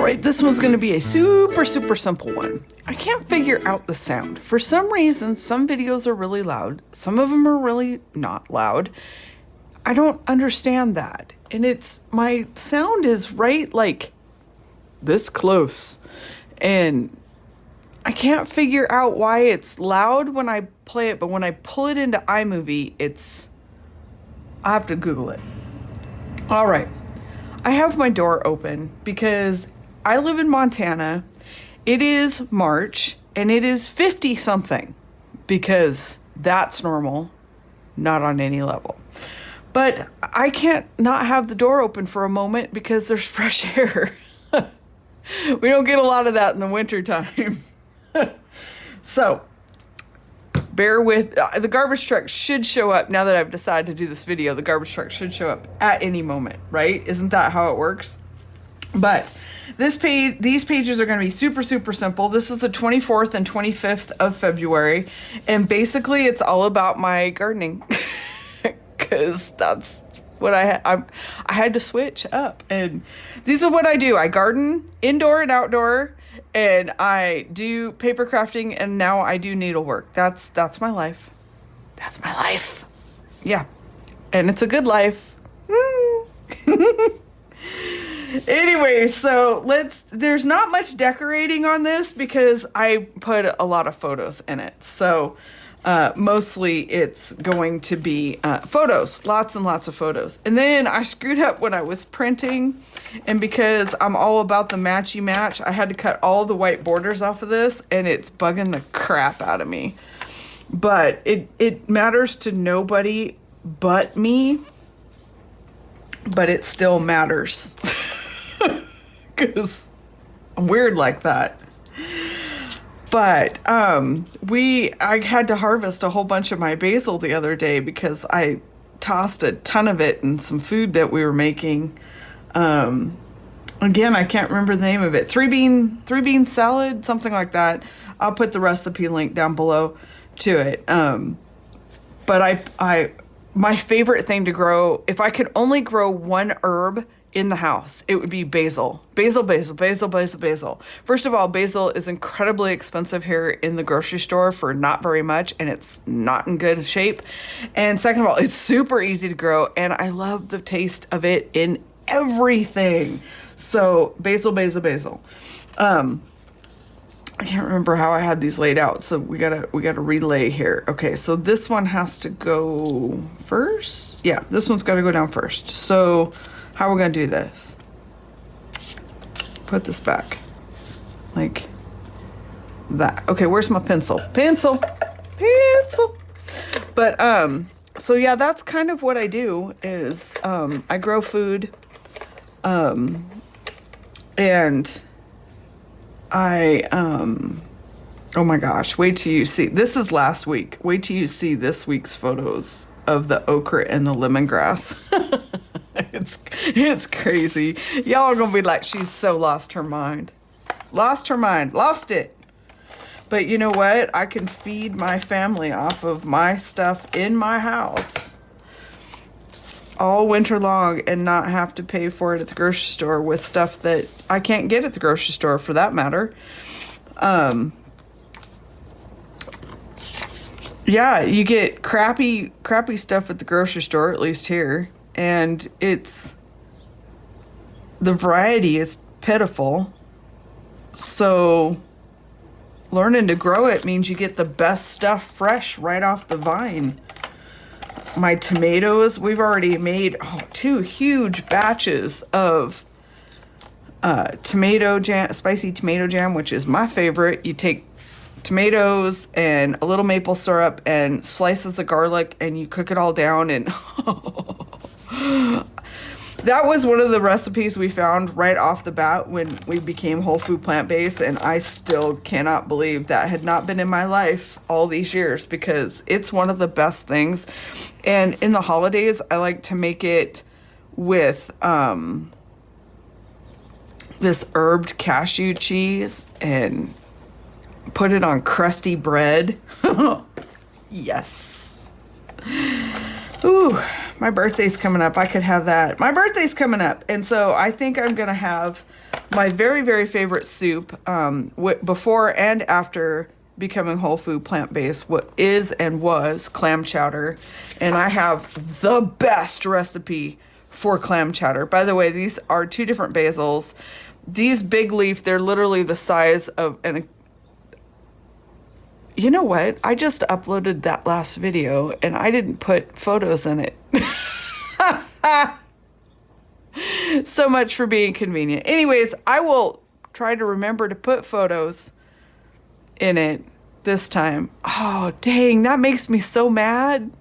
right, this one's going to be a super simple one. I can't figure out the sound. For some reason, some videos are really loud. Some of them are really not loud. I don't understand that. And my sound is right like this close. And I can't figure out why it's loud when I play it, but when I pull it into iMovie, I have to Google it. All right. I have my door open because I live in Montana. It is March and it is 50 something because that's normal, not on any level. But I can't not have the door open for a moment because there's fresh air. We don't get a lot of that in the winter time. So bear with, the garbage truck should show up now that I've decided to do this video. The garbage truck should show up at any moment, right? Isn't that how it works? But these pages are going to be super simple. This is the 24th and 25th of February. And basically it's all about my gardening because that's what I had to switch up. And these are what I do. I garden indoor and outdoor. And I do paper crafting, and now I do needlework. That's my life. That's my life. Yeah. And it's a good life. Anyway, so there's not much decorating on this because I put a lot of photos in it. So mostly it's going to be photos, lots and lots of photos. And then I screwed up when I was printing, and because I'm all about the matchy match, I had to cut all the white borders off of this, and it's bugging the crap out of me. But it matters to nobody but me, but it still matters because I'm weird like that. But I had to harvest a whole bunch of my basil the other day because I tossed a ton of it in some food that we were making. Again, I can't remember the name of it. Three bean salad, something like that. I'll put the recipe link down below to it. But my favorite thing to grow, if I could only grow one herb in the house, it would be basil. Basil. First of all, basil is incredibly expensive here in the grocery store for not very much, and it's not in good shape. And second of all, it's super easy to grow, and I love the taste of it in everything. So basil. I can't remember how I had these laid out, so we gotta relay here. Okay, so this one has to go first. Yeah, this one's got to go down first. So how are we gonna do this? Put this back like that. Okay, where's my pencil? Pencil. But so yeah, that's kind of what I do is I grow food, and I oh my gosh, wait till you see, this is last week. Wait till you see this week's photos of the okra and the lemongrass. It's crazy. Y'all are gonna be like, she's so lost her mind. Lost it. But you know what? I can feed my family off of my stuff in my house all winter long and not have to pay for it at the grocery store with stuff that I can't get at the grocery store for that matter. Yeah, you get crappy stuff at the grocery store, at least here. And the variety is pitiful. So learning to grow it means you get the best stuff fresh right off the vine. My tomatoes, we've already made 2 huge batches of tomato jam, spicy tomato jam, which is my favorite. You take tomatoes and a little maple syrup and slices of garlic and you cook it all down, and that was one of the recipes we found right off the bat when we became whole food plant-based, and I still cannot believe that had not been in my life all these years because it's one of the best things. And in the holidays, I like to make it with this herbed cashew cheese and put it on crusty bread. Yes. Ooh, my birthday's coming up. I could have that. My birthday's coming up. And so I think I'm going to have my very, very favorite soup before and after becoming whole food plant-based what is and was clam chowder. And I have the best recipe for clam chowder. By the way, these are 2 different basils. These big leaf, they're literally the size of an... You know what? I just uploaded that last video and I didn't put photos in it. So much for being convenient. Anyways, I will try to remember to put photos in it this time. Oh, dang, that makes me so mad.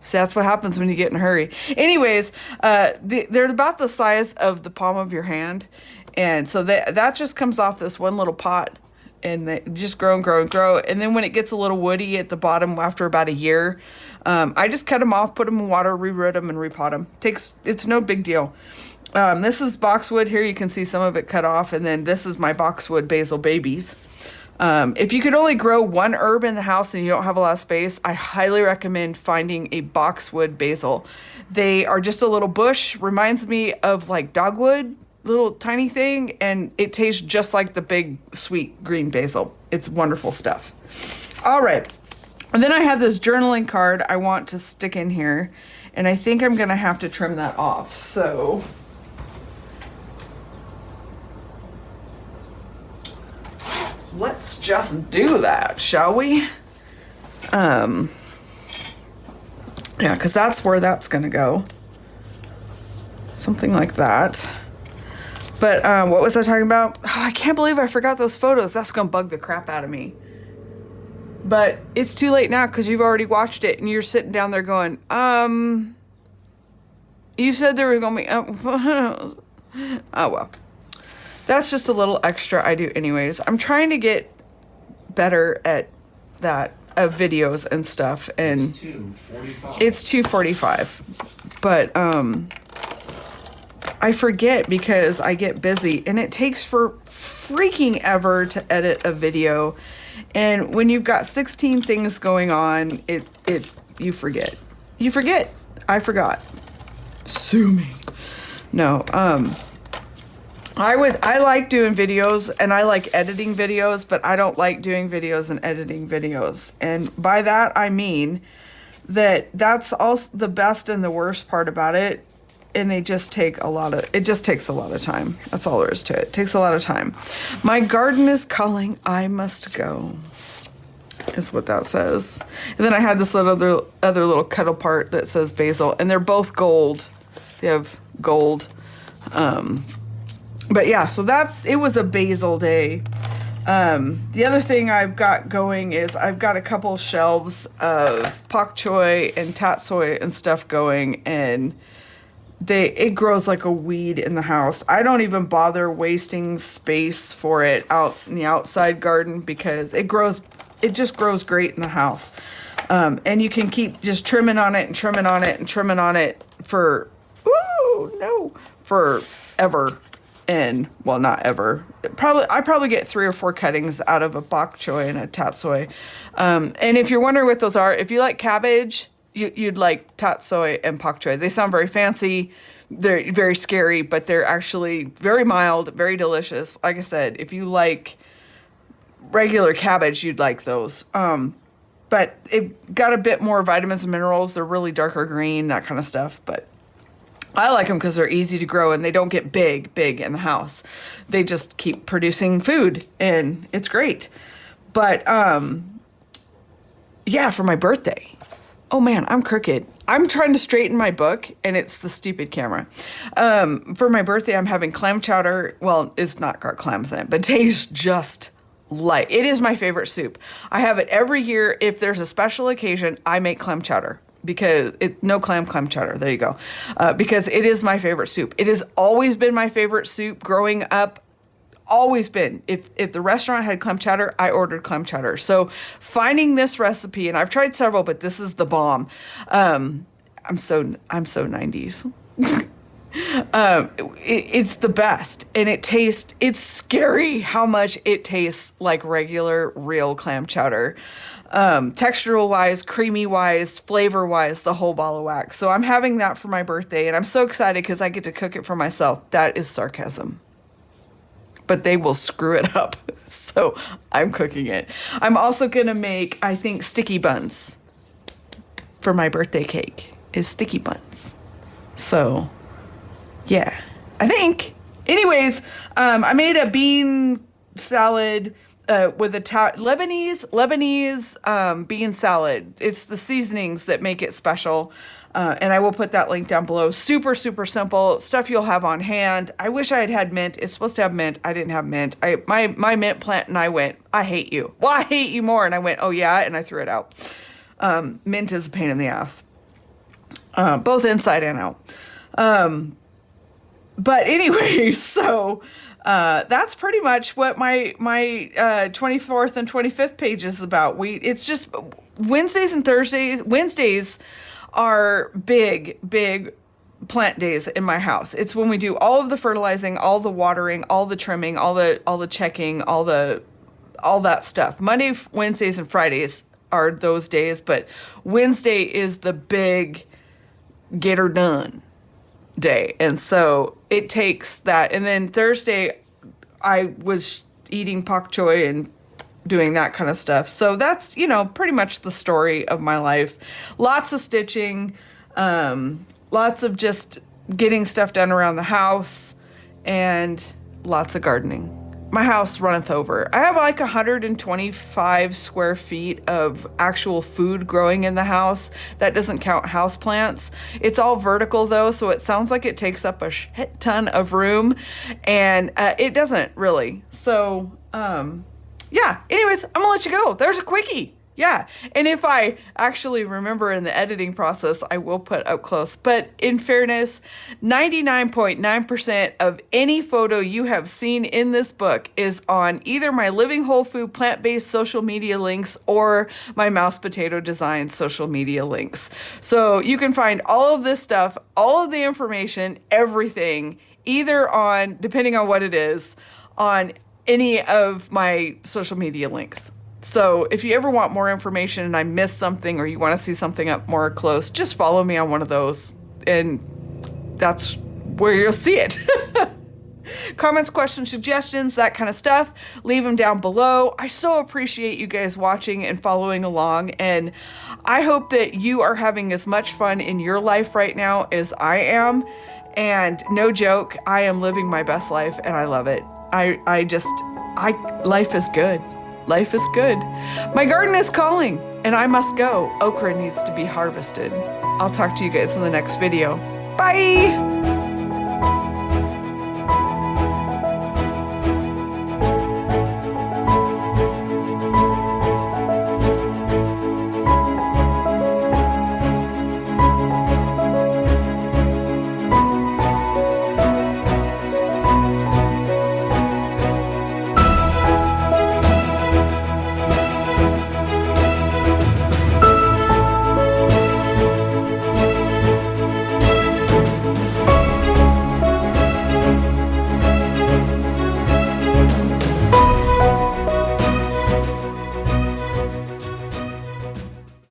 See, that's what happens when you get in a hurry. Anyways, they're about the size of the palm of your hand. And so that just comes off this one little pot. And they just grow and grow and grow. And then when it gets a little woody at the bottom after about a year, I just cut them off, put them in water, reroot them, and repot them. It's no big deal. This is boxwood. Here you can see some of it cut off. And then this is my boxwood basil babies. If you could only grow one herb in the house and you don't have a lot of space, I highly recommend finding a boxwood basil. They are just a little bush. Reminds me of like dogwood. Little tiny thing, and it tastes just like the big sweet green basil. It's wonderful stuff. All right, and then I have this journaling card I want to stick in here, and I think I'm gonna have to trim that off. So let's just do that, shall we? Yeah, because that's where that's gonna go. Something like that. But what was I talking about? Oh, I can't believe I forgot those photos. That's going to bug the crap out of me. But it's too late now because you've already watched it and you're sitting down there going, you said there were going to be... oh, well. That's just a little extra I do anyways. I'm trying to get better at that, of videos and stuff. And it's 2:45. But, I forget because I get busy and it takes for freaking ever to edit a video. And when you've got 16 things going on, you forget. You forget. I forgot. Sue me. No, I like doing videos and I like editing videos, but I don't like doing videos and editing videos. And by that, I mean that that's also the best and the worst part about it. And it just takes a lot of time. That's all there is to it. It takes a lot of time. My garden is calling. I must go. Is what that says. And then I had this other little cuddle part that says basil. And they're both gold. They have gold. But yeah, so it was a basil day. The other thing I've got going is I've got a couple shelves of pak choi and tatsoi and stuff going. And it grows like a weed in the house. I don't even bother wasting space for it out in the outside garden because it just grows great in the house. And you can keep just trimming on it and trimming on it and trimming on it forever. And well, not ever. I probably get 3 or 4 cuttings out of a bok choy and a tatsoi. And if you're wondering what those are, if you like cabbage, you'd like tatsoi and pak choi. They sound very fancy. They're very scary, but they're actually very mild, very delicious. Like I said, if you like regular cabbage, you'd like those. But it got a bit more vitamins and minerals. They're really darker green, that kind of stuff. But I like them because they're easy to grow and they don't get big in the house. They just keep producing food and it's great. But yeah, for my birthday. Oh man, I'm crooked. I'm trying to straighten my book and it's the stupid camera. For my birthday, I'm having clam chowder. Well, it's not got clams in it, but it tastes just like, it is my favorite soup. I have it every year. If there's a special occasion, I make clam chowder because clam chowder. There you go. Because it is my favorite soup. It has always been my favorite soup growing up. Always been. If the restaurant had clam chowder, I ordered clam chowder. So finding this recipe, and I've tried several, but this is the bomb. I'm so 90s. It's the best, and it's scary how much it tastes like regular real clam chowder. Textural wise, creamy wise, flavor wise, the whole ball of wax. So I'm having that for my birthday, and I'm so excited because I get to cook it for myself. That is sarcasm. but they will screw it up. So I'm cooking it. I'm also going to make, I think, sticky buns for my birthday cake is sticky buns. So yeah, I think. Anyways, I made a bean salad with a Lebanese bean salad. It's the seasonings that make it special. And I will put that link down below. Super, super simple stuff you'll have on hand. I wish I had had mint. It's supposed to have mint. I didn't have mint. My mint plant and I went, I hate you. Well, I hate you more. And I went, oh yeah. And I threw it out. Mint is a pain in the ass. Both inside and out. But anyway, so that's pretty much what my 24th and 25th page is about. It's just Wednesdays and Thursdays. Wednesdays are big plant days in my house. It's when we do all of the fertilizing, all the watering, all the trimming, all the checking, all that stuff. Monday, Wednesdays, and Fridays are those days, but Wednesday is the big get her done day. And so it takes that. And then Thursday, I was eating pak choi and doing that kind of stuff. So that's, pretty much the story of my life. Lots of stitching, lots of just getting stuff done around the house, and lots of gardening. My house runneth over. I have like 125 square feet of actual food growing in the house. That doesn't count house plants. It's all vertical though, so it sounds like it takes up a shit ton of room, and it doesn't really. So, yeah, anyways, I'm gonna let you go. There's a quickie. Yeah, and if I actually remember in the editing process, I will put up close. But in fairness, 99.9% of any photo you have seen in this book is on either my Living Whole Food Plant-Based social media links or my Mouse Potato Design social media links. So you can find all of this stuff, all of the information, everything, either on, depending on what it is, on any of my social media links. So if you ever want more information and I missed something or you want to see something up more close, just follow me on one of those and that's where you'll see it. Comments, questions, suggestions, that kind of stuff, leave them down below. I so appreciate you guys watching and following along, and I hope that you are having as much fun in your life right now as I am. And no joke, I am living my best life and I love it. Life is good. Life is good. My garden is calling and I must go. Okra needs to be harvested. I'll talk to you guys in the next video. Bye.